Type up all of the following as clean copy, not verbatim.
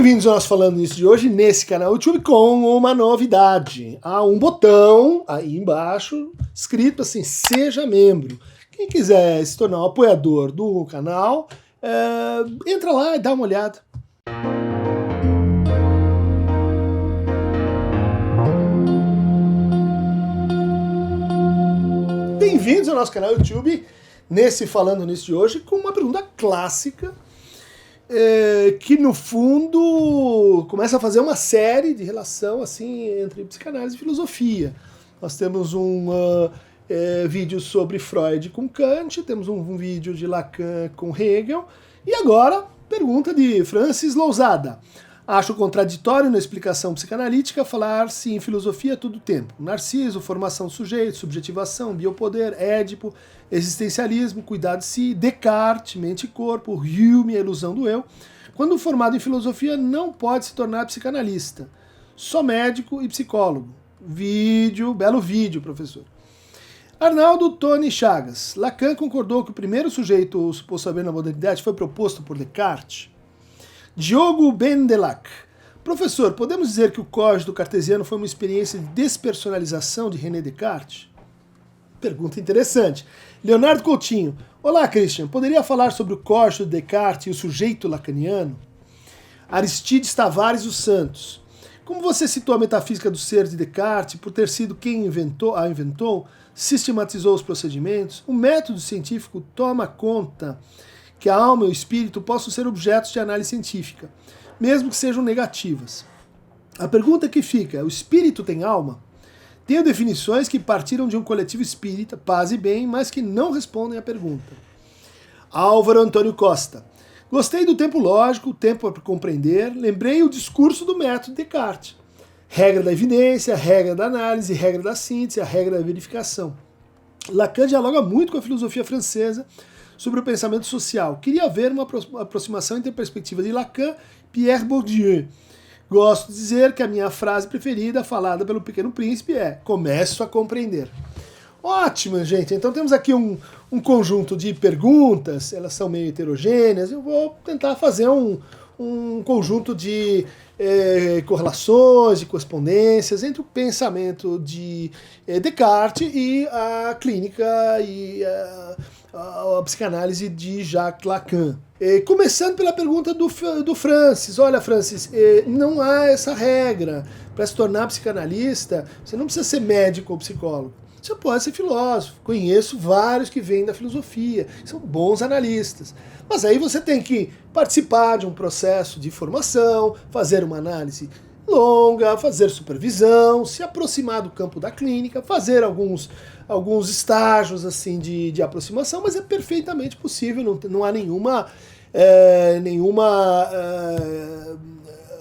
Bem-vindos ao nosso Falando Nisso de hoje, nesse canal YouTube, com uma novidade. Há um botão aí embaixo, escrito assim, seja membro. Quem quiser se tornar um apoiador do canal, entra lá e dá uma olhada. Bem-vindos ao nosso canal YouTube, nesse Falando Nisso de hoje, com uma pergunta clássica, que no fundo começa a fazer uma série de relação assim entre psicanálise e filosofia. Nós temos um vídeo sobre Freud com Kant, temos um vídeo de Lacan com Hegel, e agora, pergunta de Francis Lousada. Acho contraditório na explicação psicanalítica falar-se em filosofia todo o tempo. Narciso, formação do sujeito, subjetivação, biopoder, Édipo, existencialismo, cuidado de si, Descartes, mente e corpo, Hume, a ilusão do eu. Quando formado em filosofia, não pode se tornar psicanalista. Só médico e psicólogo. Belo vídeo, professor. Arnaldo Tony Chagas. Lacan concordou que o primeiro sujeito suposto saber na modernidade foi proposto por Descartes. Diogo Bendelac. Professor, podemos dizer que o código cartesiano foi uma experiência de despersonalização de René Descartes? Pergunta interessante. Leonardo Coutinho. Olá, Christian. Poderia falar sobre o código de Descartes e o sujeito lacaniano? Aristides Tavares dos Santos. Como você citou a metafísica do ser de Descartes, por ter sido quem a inventou, sistematizou os procedimentos, o método científico toma conta que a alma e o espírito possam ser objetos de análise científica, mesmo que sejam negativas. A pergunta que fica, o espírito tem alma? Tenho definições que partiram de um coletivo espírita, paz e bem, mas que não respondem à pergunta. Álvaro Antônio Costa. Gostei do tempo lógico, o tempo para compreender, lembrei o discurso do método Descartes. Regra da evidência, regra da análise, regra da síntese, a regra da verificação. Lacan dialoga muito com a filosofia francesa sobre o pensamento social. Queria ver uma aproximação entre a perspectiva de Lacan e Pierre Bourdieu. Gosto de dizer que a minha frase preferida, falada pelo Pequeno Príncipe, é: começo a compreender. Ótimo, gente. Então temos aqui um conjunto de perguntas, elas são meio heterogêneas. Eu vou tentar fazer um conjunto de correlações, de correspondências entre o pensamento de Descartes e a clínica e a psicanálise de Jacques Lacan. Começando pela pergunta do Francis. Olha, Francis, não há essa regra. Para se tornar psicanalista, você não precisa ser médico ou psicólogo. Você pode ser filósofo. Conheço vários que vêm da filosofia, são bons analistas. Mas aí você tem que participar de um processo de formação, fazer uma análise longa, fazer supervisão, se aproximar do campo da clínica, fazer alguns estágios assim de aproximação, mas é perfeitamente possível, não há nenhuma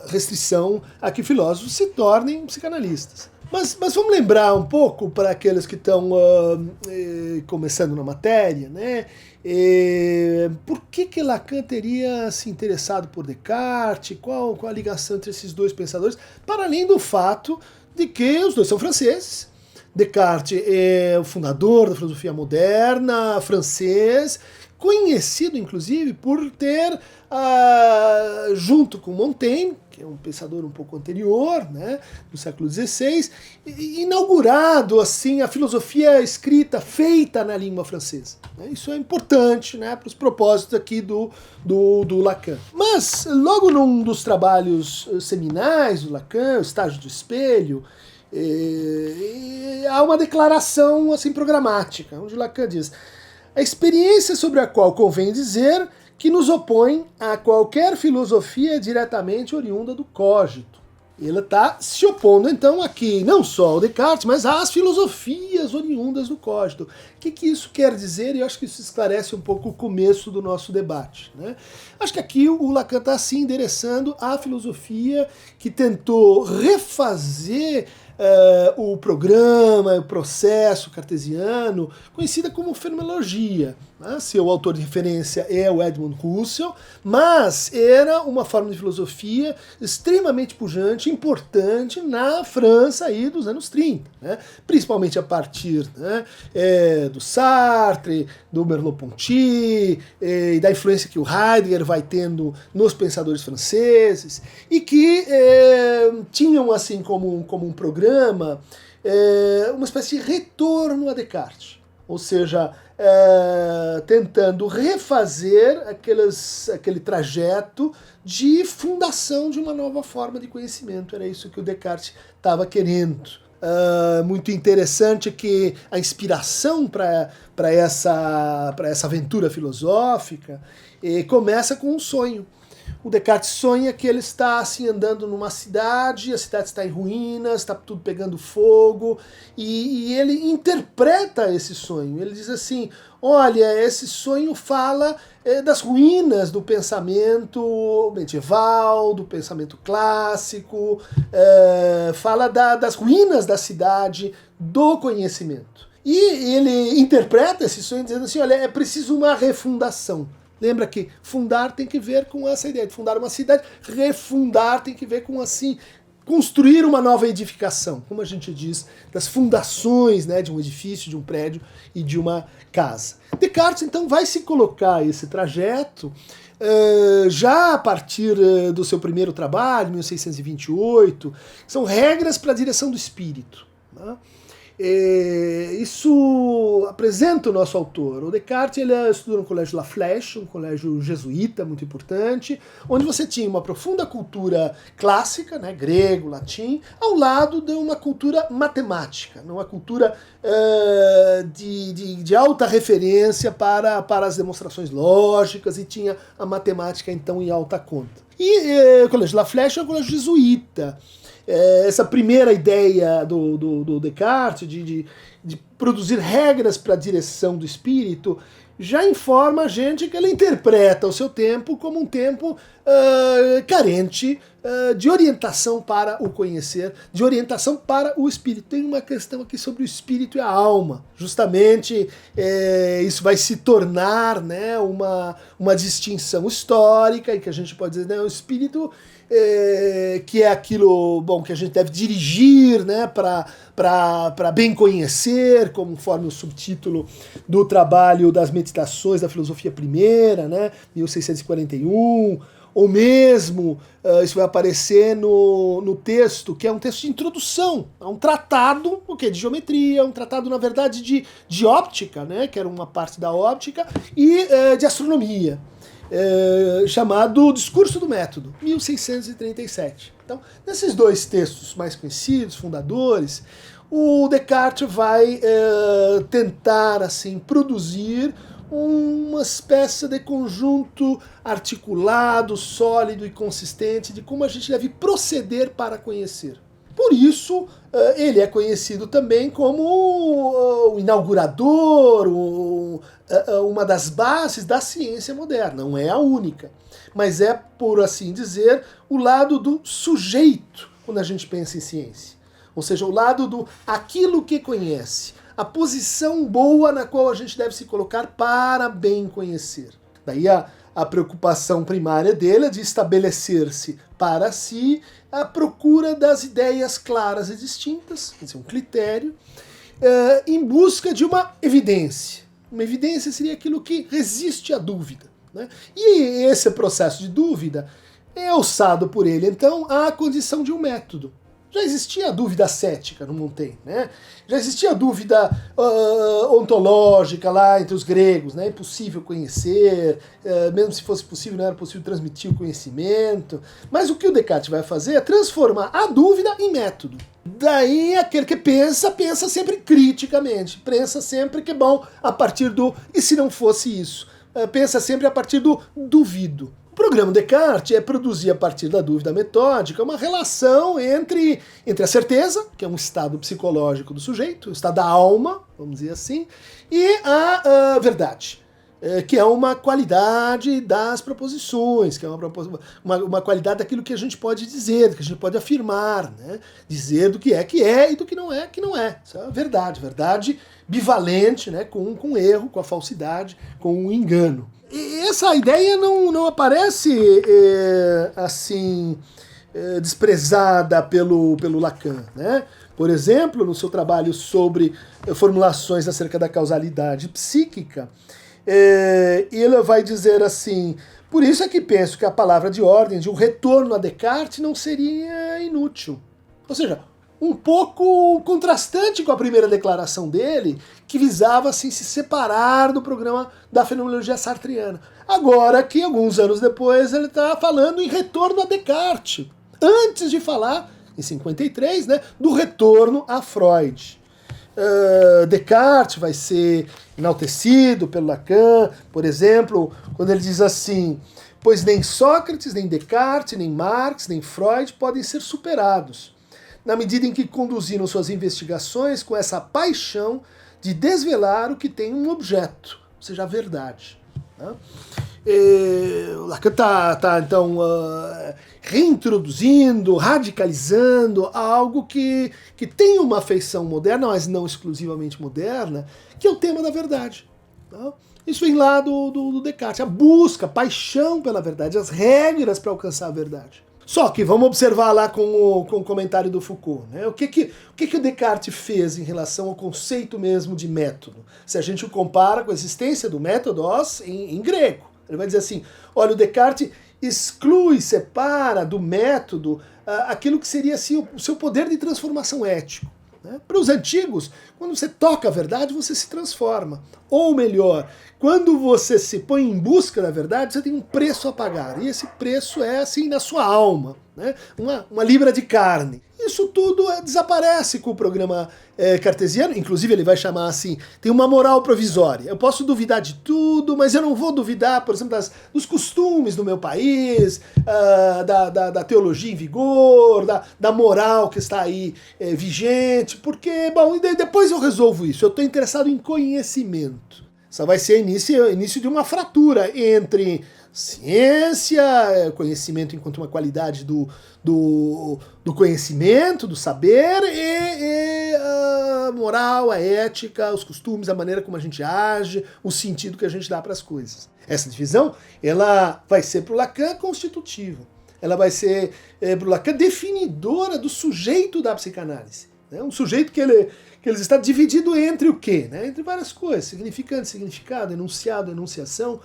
restrição a que filósofos se tornem psicanalistas. Mas vamos lembrar um pouco para aqueles que estão começando na matéria, né? Por que Lacan teria se interessado por Descartes? Qual a ligação entre esses dois pensadores? Para além do fato de que os dois são franceses. Descartes é o fundador da filosofia moderna, francês, conhecido inclusive por ter, junto com Montaigne, que é um pensador um pouco anterior, né, do século XVI, inaugurado assim a filosofia escrita, feita na língua francesa. Isso é importante, né, para os propósitos aqui do Lacan. Mas logo num dos trabalhos seminais do Lacan, o Estágio do Espelho, há uma declaração assim programática, onde Lacan diz: a experiência sobre a qual convém dizer que nos opõe a qualquer filosofia diretamente oriunda do cogito. Ele está se opondo, então, aqui não só ao Descartes, mas às filosofias oriundas do cogito. O que isso quer dizer? E eu acho que isso esclarece um pouco o começo do nosso debate, né? Acho que aqui o Lacan está se endereçando à filosofia que tentou refazer o programa, o processo cartesiano, conhecida como fenomenologia. né? Seu autor de referência é o Edmund Husserl, mas era uma forma de filosofia extremamente pujante, importante na França aí dos anos 30, né? Principalmente a partir, né, do Sartre, do Merleau-Ponty, e da influência que o Heidegger vai tendo nos pensadores franceses, e que tinham assim como um programa uma espécie de retorno a Descartes, ou seja, tentando refazer aquele trajeto de fundação de uma nova forma de conhecimento. Era isso que o Descartes estava querendo. Muito interessante que a inspiração para essa aventura filosófica começa com um sonho. O Descartes sonha que ele está assim andando numa cidade, a cidade está em ruínas, está tudo pegando fogo, e ele interpreta esse sonho. Ele diz assim: olha, esse sonho fala das ruínas do pensamento medieval, do pensamento clássico, fala das ruínas da cidade, do conhecimento. E ele interpreta esse sonho dizendo assim: olha, é preciso uma refundação. Lembra que fundar tem que ver com essa ideia de fundar uma cidade, refundar tem que ver com, assim, construir uma nova edificação, como a gente diz, das fundações, né, de um edifício, de um prédio e de uma casa. Descartes, então, vai se colocar esse trajeto já a partir do seu primeiro trabalho, 1628, que são regras para a direção do espírito, né? Isso apresenta o nosso autor. O Descartes ele estudou no Colégio La Flèche, um colégio jesuíta muito importante, onde você tinha uma profunda cultura clássica, né, grego, latim, ao lado de uma cultura matemática, uma cultura de alta referência para as demonstrações lógicas, e tinha a matemática então em alta conta. E o Colégio La Flèche é um colégio jesuíta. Essa primeira ideia do Descartes de produzir regras para a direção do espírito já informa a gente que ele interpreta o seu tempo como um tempo carente de orientação para o conhecer, de orientação para o espírito. Tem uma questão aqui sobre o espírito e a alma. Justamente isso vai se tornar, né, uma distinção histórica, e que a gente pode dizer, né, o espírito que é aquilo bom que a gente deve dirigir, né, para bem conhecer, conforme o subtítulo do trabalho das Meditações da Filosofia Primeira, né, 1641, ou mesmo, isso vai aparecer no texto, que é um texto de introdução a um tratado, de geometria, um tratado, na verdade, de óptica, né, que era uma parte da óptica, e de astronomia. Chamado Discurso do Método, 1637. Então, nesses dois textos mais conhecidos, fundadores, o Descartes vai tentar assim produzir uma espécie de conjunto articulado, sólido e consistente de como a gente deve proceder para conhecer. Por isso, ele é conhecido também como o inaugurador, uma das bases da ciência moderna. Não é a única, mas é, por assim dizer, o lado do sujeito quando a gente pensa em ciência. Ou seja, o lado do aquilo que conhece, a posição boa na qual a gente deve se colocar para bem conhecer. Daí a preocupação primária dele é de estabelecer-se para si a procura das ideias claras e distintas, quer dizer, um critério, em busca de uma evidência. Uma evidência seria aquilo que resiste à dúvida, né? E esse processo de dúvida é alçado por ele, então, à condição de um método. Já existia a dúvida cética no Montaigne, né? Já existia a dúvida ontológica lá entre os gregos, né? Impossível conhecer, mesmo se fosse possível, não era possível transmitir o conhecimento. Mas o que o Descartes vai fazer é transformar a dúvida em método. Daí aquele que pensa sempre criticamente, pensa sempre que, bom, a partir do e se não fosse isso? Pensa sempre a partir do duvido. O programa Descartes é produzir, a partir da dúvida metódica, uma relação entre a certeza, que é um estado psicológico do sujeito, o estado da alma, vamos dizer assim, e a verdade. que é uma qualidade das proposições, que é uma qualidade daquilo que a gente pode dizer, que a gente pode afirmar, né? Dizer do que é e do que não é, que não é. Isso é verdade, verdade bivalente, né? Com erro, com a falsidade, com o engano. E essa ideia não aparece assim desprezada pelo Lacan, né? Por exemplo, no seu trabalho sobre formulações acerca da causalidade psíquica, ele vai dizer assim: por isso é que penso que a palavra de ordem de um retorno a Descartes não seria inútil. Ou seja, um pouco contrastante com a primeira declaração dele, que visava assim, se separar do programa da fenomenologia sartriana. Agora que, alguns anos depois, ele está falando em retorno a Descartes, antes de falar, em 53, né, do retorno a Freud. Descartes vai ser enaltecido pelo Lacan, por exemplo, quando ele diz assim: pois nem Sócrates, nem Descartes, nem Marx, nem Freud podem ser superados, na medida em que conduziram suas investigações com essa paixão de desvelar o que tem um objeto, ou seja, a verdade. Né? O Lacan está então, reintroduzindo, radicalizando algo que tem uma feição moderna, mas não exclusivamente moderna, que é o tema da verdade. Tá? Isso vem lá do Descartes, a busca, a paixão pela verdade, as regras para alcançar a verdade. Só que vamos observar lá com o comentário do Foucault, né? O que o Descartes fez em relação ao conceito mesmo de método? Se a gente o compara com a existência do métodos em grego. Ele vai dizer assim: olha, o Descartes exclui, separa do método aquilo que seria assim, o seu poder de transformação ético. Né? Para os antigos, quando você toca a verdade, você se transforma. Ou melhor, quando você se põe em busca da verdade, você tem um preço a pagar. E esse preço é assim na sua alma, né? Uma libra de carne. Isso tudo desaparece com o programa cartesiano. Inclusive ele vai chamar assim, tem uma moral provisória. Eu posso duvidar de tudo, mas eu não vou duvidar, por exemplo, dos costumes do meu país, da teologia em vigor, da moral que está aí vigente, porque, bom, depois eu resolvo isso. Eu estou interessado em conhecimento. Isso vai ser início de uma fratura entre ciência, conhecimento enquanto uma qualidade do conhecimento, do saber, e a moral, a ética, os costumes, a maneira como a gente age, o sentido que a gente dá para as coisas. Essa divisão, ela vai ser para o Lacan constitutiva. Ela vai ser para o Lacan definidora do sujeito da psicanálise. Né? Um sujeito que ele está dividido entre o quê? Né? Entre várias coisas, significante, significado, enunciado, enunciação,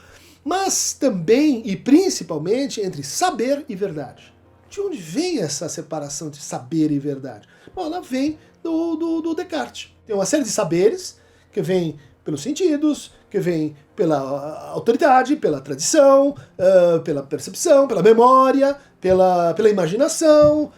mas também e principalmente entre saber e verdade. De onde vem essa separação de saber e verdade? Bom, ela vem do Descartes. Tem uma série de saberes que vem pelos sentidos, que vem pela autoridade, pela tradição, pela percepção, pela memória, pela imaginação.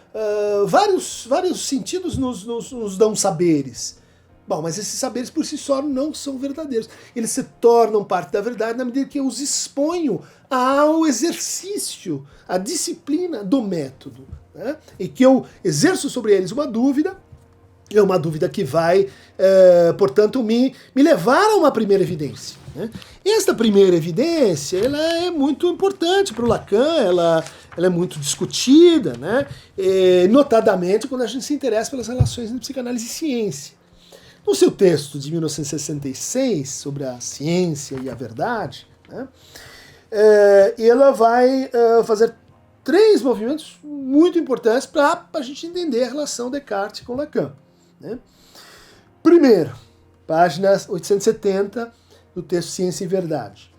Vários sentidos nos dão saberes. Bom, mas esses saberes por si só não são verdadeiros. Eles se tornam parte da verdade na medida que eu os exponho ao exercício, à disciplina do método. Né? E que eu exerço sobre eles uma dúvida, é uma dúvida que vai, portanto, me levar a uma primeira evidência. Né? Esta primeira evidência ela é muito importante para o Lacan, ela é muito discutida, né? Notadamente quando a gente se interessa pelas relações entre psicanálise e ciência. No seu texto de 1966, sobre a ciência e a verdade, né, ela vai fazer 3 movimentos muito importantes para a gente entender a relação Descartes com Lacan. Né? Primeiro, página 870 do texto Ciência e Verdade.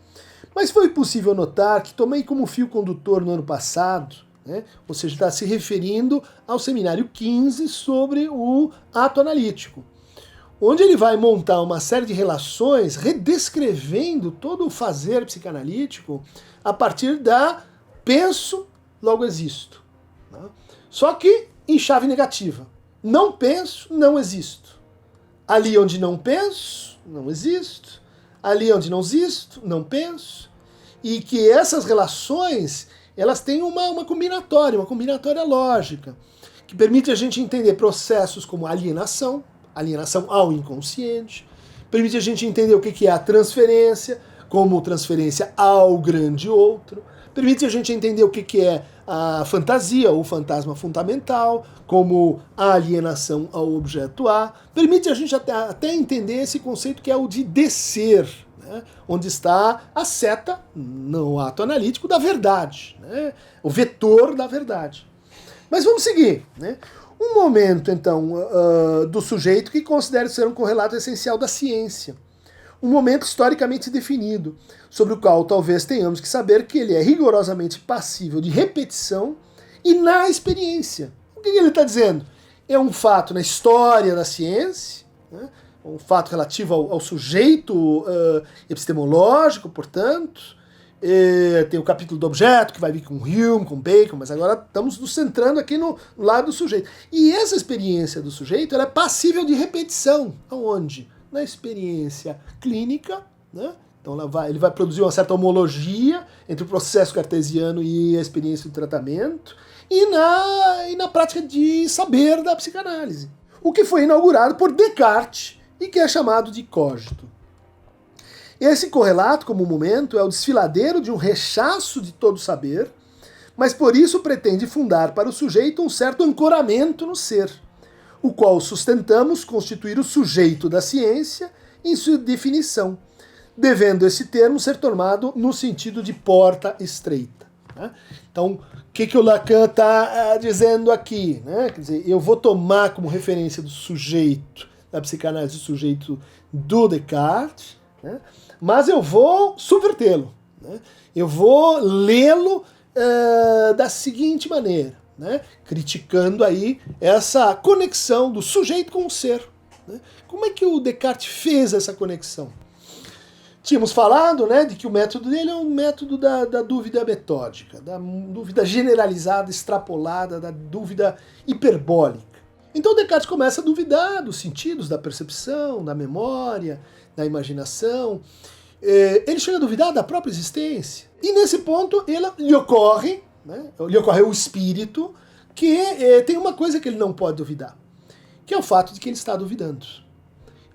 Mas foi possível notar que tomei como fio condutor no ano passado, né, ou seja, está se referindo ao seminário 15 sobre o ato analítico, onde ele vai montar uma série de relações redescrevendo todo o fazer psicanalítico a partir da penso, logo existo. Né? Só que em chave negativa. Não penso, não existo. Ali onde não penso, não existo. Ali onde não existo, não penso. E que essas relações, elas têm uma combinatória lógica, que permite a gente entender processos como alienação ao inconsciente, permite a gente entender o que é a transferência, como transferência ao grande outro. Permite a gente entender o que é a fantasia, ou fantasma fundamental, como a alienação ao objeto A. Permite a gente até entender esse conceito que é o de descer, né? Onde está a seta, no ato analítico, da verdade, né? O vetor da verdade. Mas vamos seguir, né? Um momento, então, do sujeito que considero ser um correlato essencial da ciência. Um momento historicamente definido, sobre o qual talvez tenhamos que saber que ele é rigorosamente passível de repetição e na experiência. O que ele está dizendo? É um fato na história da ciência, né? Um fato relativo ao sujeito epistemológico, portanto. Tem o capítulo do objeto, que vai vir com Hume, com Bacon, mas agora estamos nos centrando aqui no lado do sujeito. E essa experiência do sujeito ela é passível de repetição. Aonde? Na experiência clínica, né? Então ele vai produzir uma certa homologia entre o processo cartesiano e a experiência do tratamento, e na prática de saber da psicanálise. O que foi inaugurado por Descartes e que é chamado de cogito. Esse correlato, como momento, é o desfiladeiro de um rechaço de todo saber, mas por isso pretende fundar para o sujeito um certo ancoramento no ser, o qual sustentamos constituir o sujeito da ciência em sua definição, devendo esse termo ser tomado no sentido de porta estreita. Né? Então, o que o Lacan está dizendo aqui? Né? Quer dizer, eu vou tomar como referência do sujeito, da psicanálise, o sujeito do Descartes, né? Mas eu vou subvertê-lo, né? Eu vou lê-lo da seguinte maneira, né? Criticando aí essa conexão do sujeito com o ser. Né? Como é que o Descartes fez essa conexão? Tínhamos falado, né, de que o método dele é um método da dúvida metódica, da dúvida generalizada, extrapolada, da dúvida hiperbólica. Então Descartes começa a duvidar dos sentidos, da percepção, da memória, da imaginação. Ele chega a duvidar da própria existência. E nesse ponto lhe ocorre o espírito que tem uma coisa que ele não pode duvidar, que é o fato de que ele está duvidando.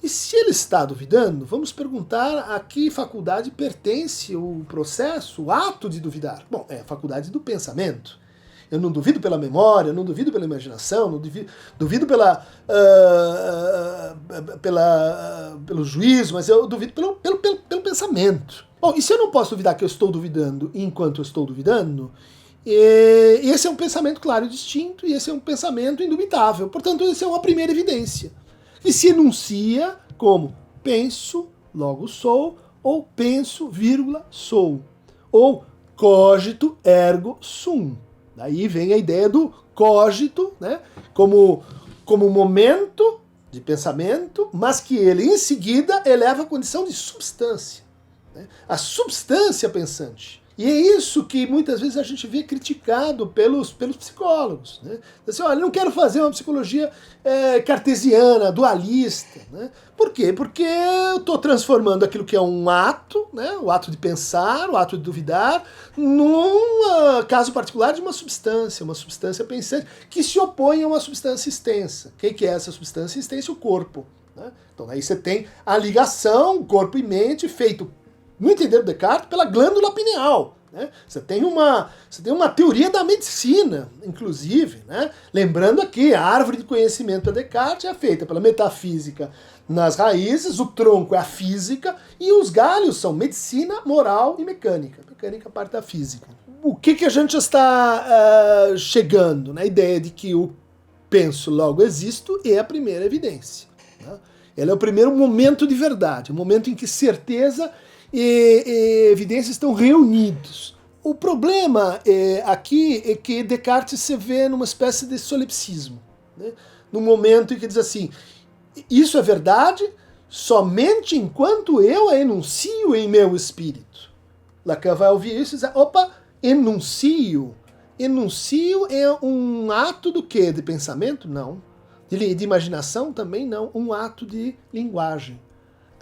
E se ele está duvidando, vamos perguntar a que faculdade pertence o processo, o ato de duvidar. Bom, é a faculdade do pensamento. Eu não duvido pela memória, eu não duvido pela imaginação, não duvido pelo juízo, mas eu duvido pelo pensamento. Bom, e se eu não posso duvidar que eu estou duvidando enquanto eu estou duvidando, esse é um pensamento claro e distinto, e esse é um pensamento indubitável. Portanto, essa é uma primeira evidência. E se enuncia como penso, logo sou, ou penso, vírgula, sou. Ou cogito, ergo, sum. Daí vem a ideia do cogito, né, como momento de pensamento, mas que ele em seguida eleva a condição de substância. Né, a substância pensante. E é isso que muitas vezes a gente vê criticado pelos psicólogos. Né? Assim, olha, eu não quero fazer uma psicologia cartesiana, dualista. Né? Por quê? Porque eu estou transformando aquilo que é um ato, né? O ato de pensar, o ato de duvidar, num caso particular de uma substância pensante, que se opõe a uma substância extensa. O que é essa substância extensa? O corpo. Né? Então aí você tem a ligação, corpo e mente, feito no entender do Descartes, pela glândula pineal. Né? Você tem uma teoria da medicina, inclusive. Né? Lembrando aqui, a árvore de conhecimento de Descartes é feita pela metafísica nas raízes, o tronco é a física, e os galhos são medicina, moral e mecânica. Mecânica é parte da física. O que a gente está chegando na ideia de que o penso, logo existo, é a primeira evidência. Né? Ela é o primeiro momento de verdade, o momento em que certeza e evidências estão reunidos. O problema aqui é que Descartes se vê numa espécie de solipsismo, né? No momento em que diz assim, isso é verdade somente enquanto eu a enuncio em meu espírito. Lacan vai ouvir isso e dizer, opa, enuncio. Enuncio é um ato do quê? De pensamento? Não. De imaginação? Também não. Um ato de linguagem.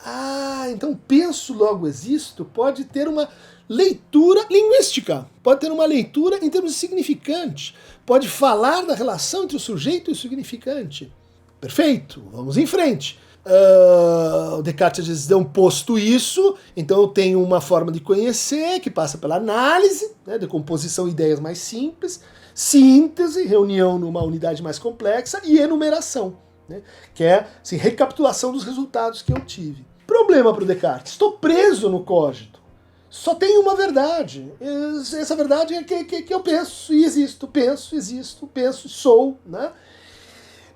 Ah, então penso, logo existo, pode ter uma leitura linguística, pode ter uma leitura em termos de significante, pode falar da relação entre o sujeito e o significante. Perfeito, vamos em frente. O Descartes diz, então, posto isso, então eu tenho uma forma de conhecer que passa pela análise, né, decomposição de ideias mais simples, síntese, reunião numa unidade mais complexa e enumeração, né, que é assim, recapitulação dos resultados que eu tive. Problema para o Descartes, estou preso no cogito. Só tem uma verdade. Essa verdade é que eu penso e existo, penso e sou, né?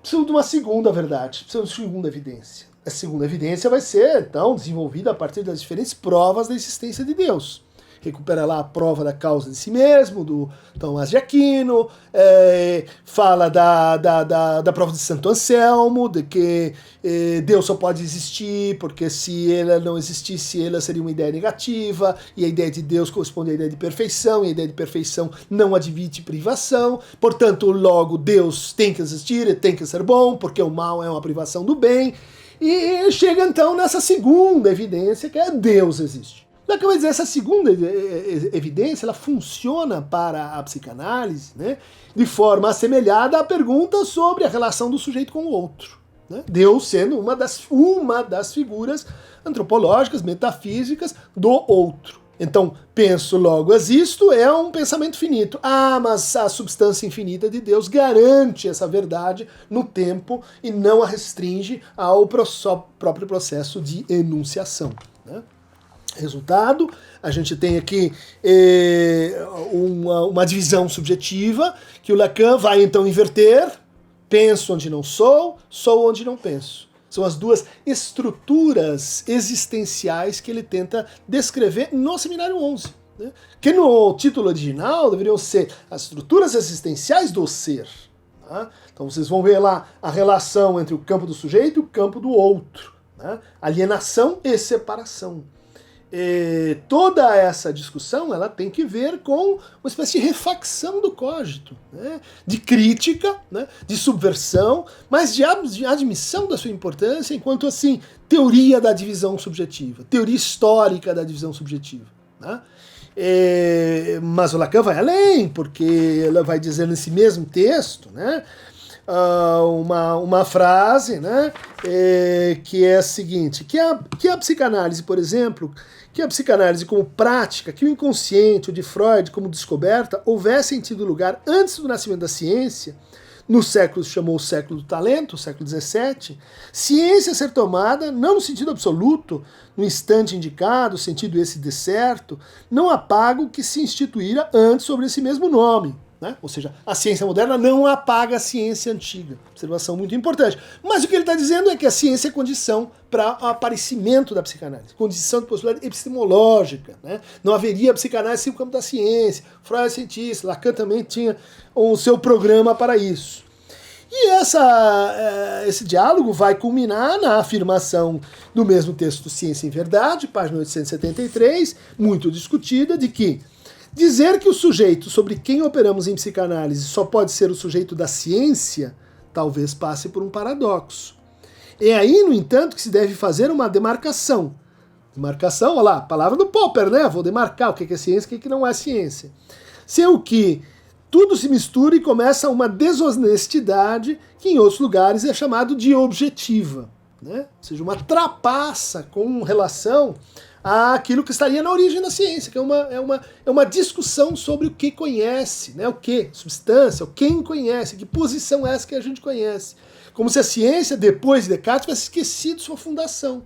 Preciso de uma segunda verdade, preciso de uma segunda evidência. A segunda evidência vai ser, então, desenvolvida a partir das diferentes provas da existência de Deus. Recupera lá a prova da causa de si mesmo, do Tomás de Aquino, fala da prova de Santo Anselmo, de que Deus só pode existir porque se ela não existisse, ela seria uma ideia negativa, e a ideia de Deus corresponde à ideia de perfeição, e a ideia de perfeição não admite privação, portanto, logo Deus tem que existir e tem que ser bom, porque o mal é uma privação do bem, e chega então nessa segunda evidência, que é Deus existe. Então, quer dizer, essa segunda evidência, ela funciona para a psicanálise, né, de forma assemelhada à pergunta sobre a relação do sujeito com o outro. Né? Deus sendo uma das figuras antropológicas, metafísicas do outro. Então, penso, logo existo, é um pensamento finito. Ah, mas a substância infinita de Deus garante essa verdade no tempo e não a restringe ao próprio processo de enunciação. Né? Resultado, a gente tem aqui uma divisão subjetiva que o Lacan vai então inverter. Penso onde não sou, sou onde não penso. São as duas estruturas existenciais que ele tenta descrever no Seminário 11. Né? Que no título original deveriam ser as estruturas existenciais do ser. Tá? Então vocês vão ver lá a relação entre o campo do sujeito e o campo do outro. Né? Alienação e separação. Toda essa discussão ela tem que ver com uma espécie de refacção do cogito, né? De crítica, né? De subversão, mas de admissão da sua importância enquanto assim teoria da divisão subjetiva, teoria histórica da divisão subjetiva. Né? Mas o Lacan vai além, porque ela vai dizer nesse mesmo texto, né? Uma frase, né, que é a seguinte, que a psicanálise, por exemplo, que a psicanálise como prática, que o inconsciente, o de Freud como descoberta, houvessem tido lugar antes do nascimento da ciência, no século chamou o século do talento, o século XVII, ciência ser tomada, não no sentido absoluto, no instante indicado, sentido esse de certo, não apaga o que se instituíra antes sobre esse mesmo nome. Né? Ou seja, a ciência moderna não apaga a ciência antiga. Observação muito importante. Mas o que ele está dizendo é que a ciência é condição para o aparecimento da psicanálise, condição de possibilidade epistemológica. Né? Não haveria psicanálise sem o campo da ciência. Freud é cientista, Lacan também tinha o seu programa para isso. E esse diálogo vai culminar na afirmação do mesmo texto Ciência em Verdade, página 873, muito discutida, de que dizer que o sujeito sobre quem operamos em psicanálise só pode ser o sujeito da ciência, talvez passe por um paradoxo. É aí, no entanto, que se deve fazer uma demarcação. Demarcação, olha lá, palavra do Popper, né? Vou demarcar o que é ciência e o que não é ciência. Sem o que tudo se mistura e começa uma desonestidade que em outros lugares é chamado de objetiva. Né? Ou seja, uma trapaça com relação àquilo que estaria na origem da ciência, que é uma discussão sobre o que conhece, né? O que, substância, quem conhece, que posição é essa que a gente conhece. Como se a ciência, depois de Descartes, tivesse esquecido sua fundação.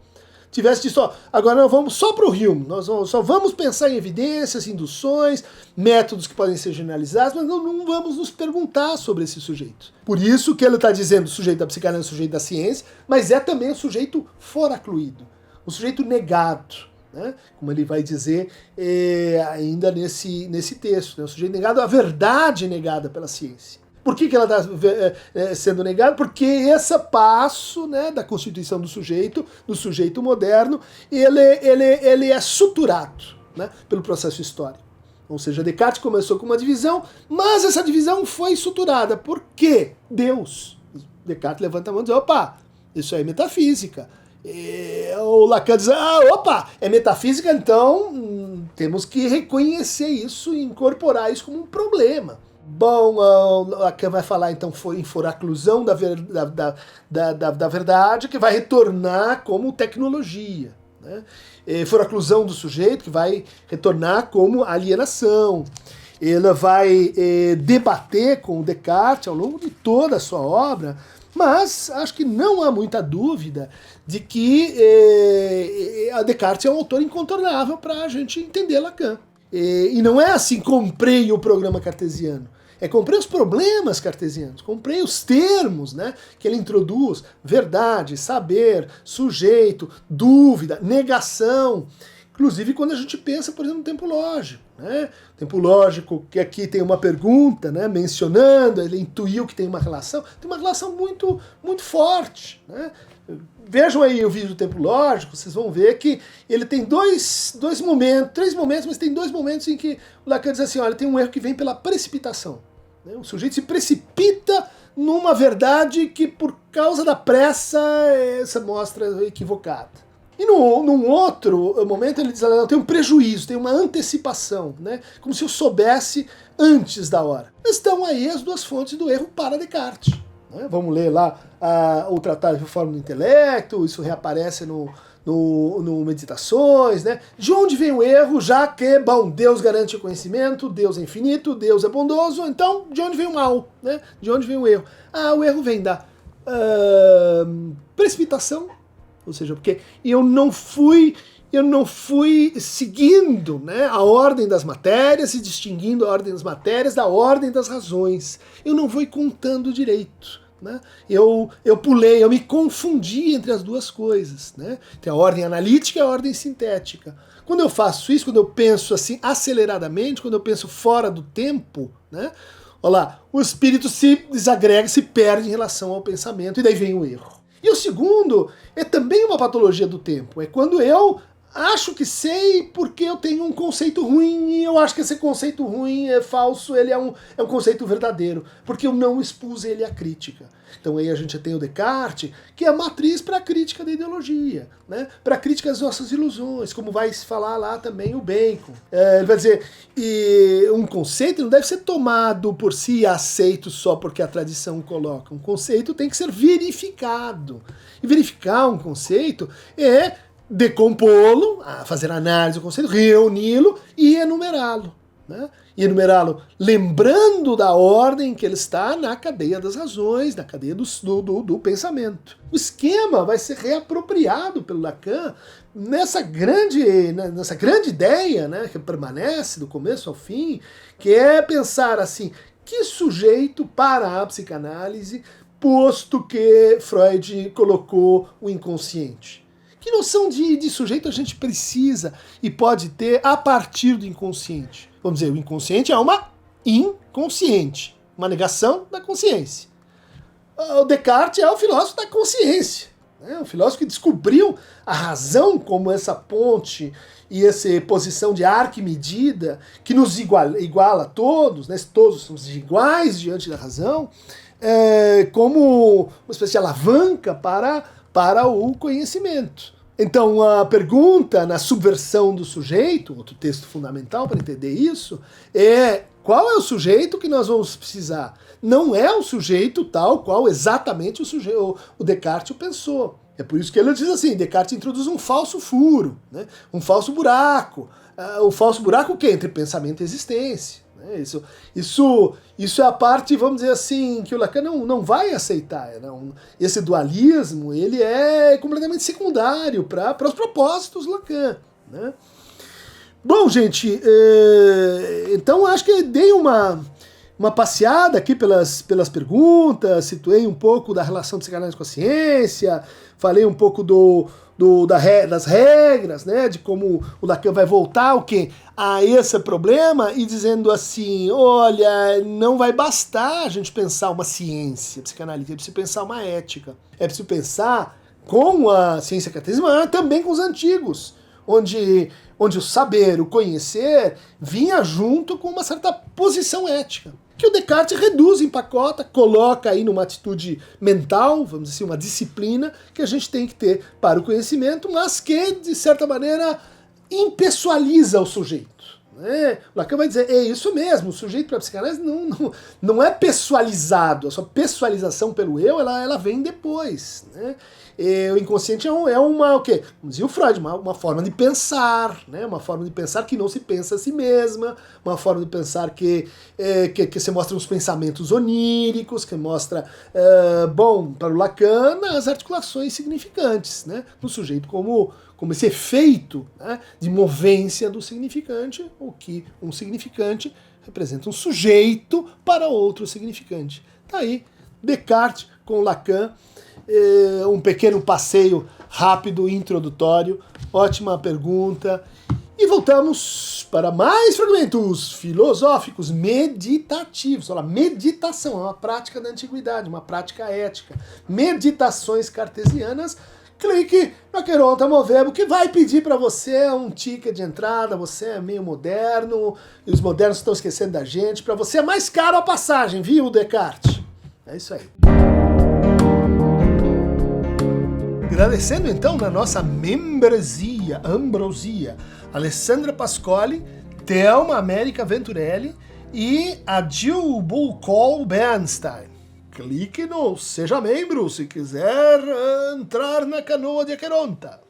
Tivesse dito, ó, agora nós vamos só para o Hume, nós só vamos pensar em evidências, induções, métodos que podem ser generalizados, mas não vamos nos perguntar sobre esse sujeito. Por isso que ele está dizendo o sujeito da psicanálise é o sujeito da ciência, mas é também o sujeito foracluído, o sujeito negado. Né? Como ele vai dizer ainda nesse texto, né? O sujeito negado, a verdade negada pela ciência. Por que ela está sendo negada? Porque esse passo, né, da constituição do sujeito moderno, ele é suturado, né, pelo processo histórico. Ou seja, Descartes começou com uma divisão, mas essa divisão foi suturada. Por quê? Deus. Descartes levanta a mão e diz, opa, isso aí é metafísica. O Lacan diz, opa, é metafísica, então temos que reconhecer isso e incorporar isso como um problema. Bom, Lacan vai falar então em foraclusão da verdade, que vai retornar como tecnologia, né? Foraclusão do sujeito, que vai retornar como alienação. Ela vai debater com Descartes ao longo de toda a sua obra, mas acho que não há muita dúvida de que a Descartes é um autor incontornável para a gente entender Lacan. E não é assim, comprei o programa cartesiano. Comprei os problemas cartesianos, comprei os termos, né, que ele introduz: verdade, saber, sujeito, dúvida, negação. Inclusive quando a gente pensa, por exemplo, no tempo lógico, né? Tempo lógico, que aqui tem uma pergunta, né, mencionando, ele intuiu que tem uma relação muito, muito forte, né? Vejam aí o vídeo do tempo lógico, vocês vão ver que ele tem três momentos, mas tem dois momentos em que o Lacan diz assim: olha, tem um erro que vem pela precipitação. Né? O sujeito se precipita numa verdade que, por causa da pressa, essa mostra equivocada. E num outro momento ele diz: olha, tem um prejuízo, tem uma antecipação, né? Como se eu soubesse antes da hora. Estão aí as duas fontes do erro para Descartes. Vamos ler lá o Tratado de Reforma do Intelecto, isso reaparece no Meditações, né? De onde vem o erro, já que, bom, Deus garante o conhecimento, Deus é infinito, Deus é bondoso, então de onde vem o mal, né? De onde vem o erro? O erro vem da precipitação, ou seja, porque eu não fui seguindo, né, a ordem das matérias e distinguindo a ordem das matérias da ordem das razões. Eu não fui contando direito. Né? Eu pulei, eu me confundi entre as duas coisas. Né? Tem a ordem analítica e a ordem sintética. Quando eu faço isso, quando eu penso assim aceleradamente, quando eu penso fora do tempo, né? Olha lá, o espírito se desagrega, se perde em relação ao pensamento, e daí vem o erro. E o segundo é também uma patologia do tempo. É quando eu acho que sei porque eu tenho um conceito ruim e eu acho que esse conceito ruim é falso, ele é um conceito verdadeiro, porque eu não expus ele à crítica. Então aí a gente tem o Descartes, que é a matriz para a crítica da ideologia, né? Para a crítica das nossas ilusões, como vai se falar lá também o Bacon. Ele vai dizer, um conceito não deve ser tomado por si e aceito só porque a tradição coloca. Um conceito tem que ser verificado. E verificar um conceito é decompô-lo, fazer análise do conceito, reuni-lo e enumerá-lo. Né? E enumerá-lo lembrando da ordem que ele está na cadeia das razões, na cadeia do pensamento. O esquema vai ser reapropriado pelo Lacan nessa grande ideia, né, que permanece do começo ao fim, que é pensar assim: que sujeito para a psicanálise, posto que Freud colocou o inconsciente? Que noção de sujeito a gente precisa e pode ter a partir do inconsciente? Vamos dizer, o inconsciente é uma inconsciente, uma negação da consciência. O Descartes é o filósofo da consciência, né? O filósofo que descobriu a razão como essa ponte e essa posição de arquimedida que nos iguala a todos, né? Todos somos iguais diante da razão, como uma espécie de alavanca para o conhecimento. Então a pergunta na Subversão do Sujeito, outro texto fundamental para entender isso, é: qual é o sujeito que nós vamos precisar? Não é o sujeito tal qual exatamente o Descartes o pensou. É por isso que ele diz assim: Descartes introduz um falso furo, né? Um falso buraco. O falso buraco o quê? Entre pensamento e existência. Isso é a parte, vamos dizer assim, que o Lacan não vai aceitar. Esse dualismo ele é completamente secundário para os propósitos do Lacan. Né? Bom, gente, então acho que dei uma passeada aqui pelas perguntas, situei um pouco da relação de psicanálise com a ciência, falei um pouco das regras, né, de como o Lacan vai voltar a esse problema e dizendo assim: olha, não vai bastar a gente pensar uma ciência psicanalítica, é preciso pensar uma ética, é preciso pensar com a ciência cartesiana, também com os antigos, onde o saber, o conhecer, vinha junto com uma certa posição ética, que o Descartes reduz, empacota, coloca aí numa atitude mental, vamos dizer assim, uma disciplina que a gente tem que ter para o conhecimento, mas que, de certa maneira, impessoaliza o sujeito. Né? Lacan vai dizer, é isso mesmo, o sujeito para a psicanálise não é pessoalizado, a sua pessoalização pelo eu, ela vem depois. Né? E o inconsciente é uma, o quê? Como dizia o Freud, uma forma de pensar, né? Uma forma de pensar que não se pensa a si mesma, uma forma de pensar que se mostra os pensamentos oníricos, que mostra, bom, para o Lacan, as articulações significantes, né? No sujeito como esse efeito, né, de movência do significante, o que um significante representa um sujeito para outro significante. Tá aí, Descartes com Lacan, um pequeno passeio rápido, introdutório, ótima pergunta. E voltamos para mais fragmentos filosóficos meditativos. Olha, meditação é uma prática da antiguidade, uma prática ética. Meditações cartesianas. Clique no Aqueronta Movebo, que vai pedir para você um ticket de entrada. Você é meio moderno, e os modernos estão esquecendo da gente. Para você é mais caro a passagem, viu, Descartes? É isso aí. Agradecendo então na nossa membresia, Ambrosia, Alessandra Pascoli, Thelma América Venturelli e a Jill Bullcall Bernstein. Clique no Seja Membro se quiser entrar na canoa de Aqueronta.